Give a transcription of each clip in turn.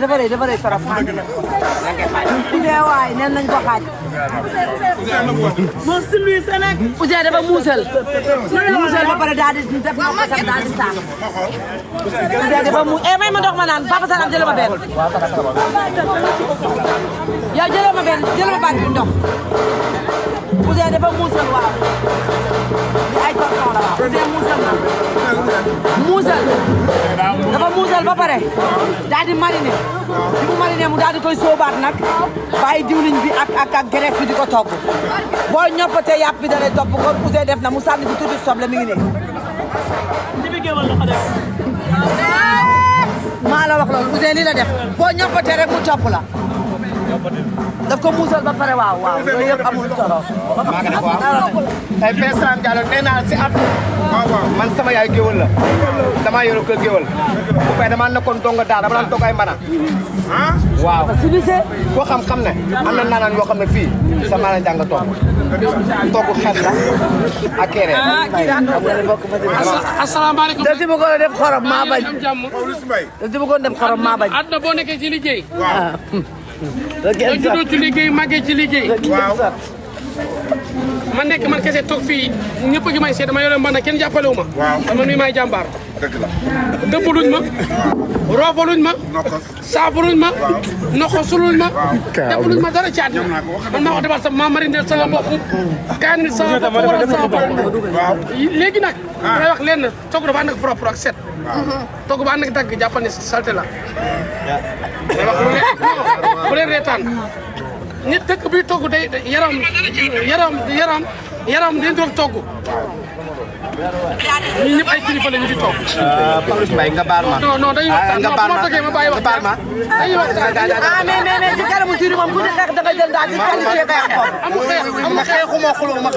dafa rëy trop xaaj la. Ouzin waay nen nañ ko xaaj. moom si lui sa nekk. Ouzin dafa muusal. muusal ba pare daal di def ko sax daal di sax. Ouzin dafa mu may ma ndox ma naan Papa Salam jëlee ma benn. yow jëlee ma benn jëlee ma baat bi ndox. Ouzin dafa muusal waaw. li ay tonton la waaw Ouzin muusal na. muusal. dafa muusal ba pare daal di mariner bi mu mariner mu daal di koy sóobaat nag bàyyi diwlin bi ak graisse bi di ko togg boo ñoppatee yàpp bi da lay topp kon Ouzin def na mu sànni ci tuuti soble mi ngi ne. maa la wax loolu Ouzin lii la def boo ñoppatee rek mu topp la. daf ko muusal ba pare waaw yooyu yëpp amul solo. maa ngi def waaw. ay Père Salam Diallo nee naa si at. man sama yaay géwël la. damaa yore kër géwël. bu fekkee damaa nekkoon donga daal dama daan togg ay mbana. waaw. koo xam ne am na naanaan yoo xam ne fii sama la jàng togg. togg xel la ak kere. asalaamaaleykum. daf ci bëggoon def xorom maa bañ. daf ci bëggoon def xorom maa bañ. àdduna boo nekkee ci liggéey. waaw. nga juddoo ci liggéey màggee ci liggéey. waaw. man kese toog fii ñëpp a ngi may seet dama yore mën na kenn jàppale wu ma. waaw dama nuy may jàmbaar. dëgg la. dëbbaluñ ma. roofaluñ ma. saafaluñ ma. noxosuluñ ma. defaluñ ma dara ci àdduna man maa ko defal sama maa marindeel sama bopp. kaanil sama bopp waral sama bopp. waaw. léegi nag. ngay wax leen togg dafa ànd ak propre ak set. togg ba ànd ak dagg jàppal ne salte la. ngay wax bu leen reetaan. nit dëkk bi togg day yaram dañ doon togg. ñun ñëpp ay kilifa la ñu di togg. Pawlish Mbaye nga baal ma. non dañuy waxtaan nga baal ma ma ma bàyyi waxtaan. dañuy waxtaan. mais ci kanamu tuuti moom ku ci xeex da nga jël daal di qualifié ba yàqoon. amul xeex amul xeex. xeexuma xuluma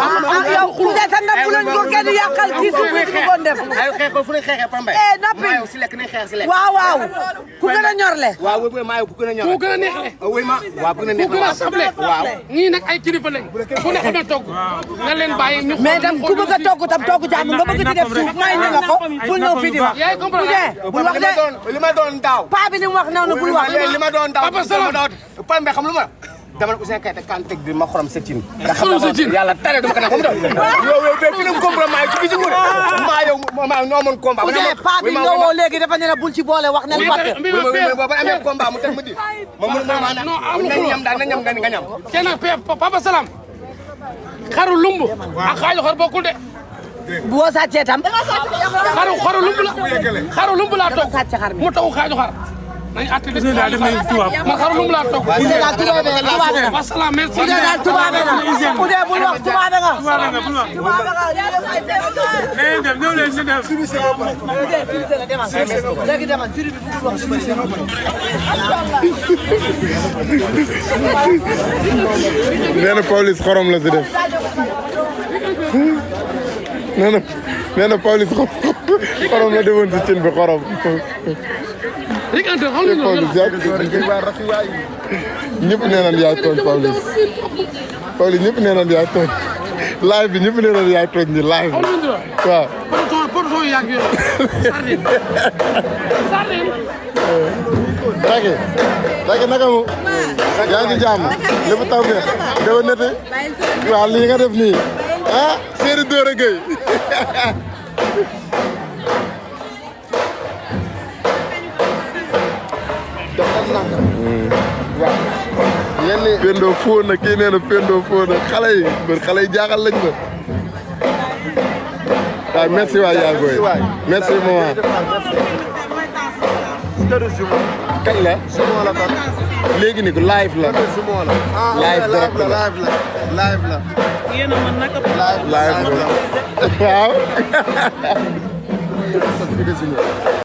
yow Ouzin sa ndam bu leen ko kenn yàqal kii suuf bi bëggoon def. ay xeex ko fu lay xeexee Pambay. noppi maa yow si lekk nañ xeex si lekk. waaw ku gën a ñorle. waaw wéy maa yow ku gën a ñor. ku gën a neexle. wéy ma waaw ku gën a ku neexle. gën a sable. waaw. ñii nag ay kilifa lañ. ku ne xam na togg. nga leen bàyyi ñu. mais tam ku bëgg a togg tam togg jàmm nga bëgg ci def suuf may ñu la ko bul ñëw fii di wax. yaay comprendre Ouzin bul wax de li ma doon daaw. paa bi ni mu wax noonu bul wax. li ma doon daaw. Papa Salam Pambay xam lu ma dama ne Ouzin Keita kan teg bi ma xorom sa cin. xorom sa cin yàlla tere dama ko naan comme yow fi mu compromis ci bi ci nguur maa yow maa ñoo mën combat. Ouzin paa bi nga woo léegi dafa ne la bul ci boole wax nañ fàtte. ba amee combat mu teg ma di ma mën ma na ñam daal na ñam nga ñam. kenn nag Papa Salam xaru lumb ak xaaju xar bokkul de. bu woo sàccee tam. xaru lumb laa toog mu taw xaaju xar. nañu àtte de man xaru lumb laa toog. Ouzin daal tubaabe nga. wasalaam merci. Ouzin daal tubaabe nga. Ouzin bul wax tubaabe nga. léegi demal firi bi bugul wax nee na Pawlish xorom la si def nee na Pawlish xorom la defoon si cin bi xorom. rek ante xam nga Pawlish ñëpp nee nañ yaay tooñ Pawlish ñëpp nee nañ yaay tooñ live bi ñëpp nee nañ yaay tooñ ni live bi waaw. porton yàgg yooyu sardine Racky naka mu yaa ngi jàmm lépp taw bi dafa nete waaw lii nga def nii ah Seydou Dóora Gueye Pendo fóon na kii nee na Pendo fóon na xale yi jaaxal lañ ma waaw merci waay yaa booy merci maman kañ la léegi ni ko live la live direct la live la waaw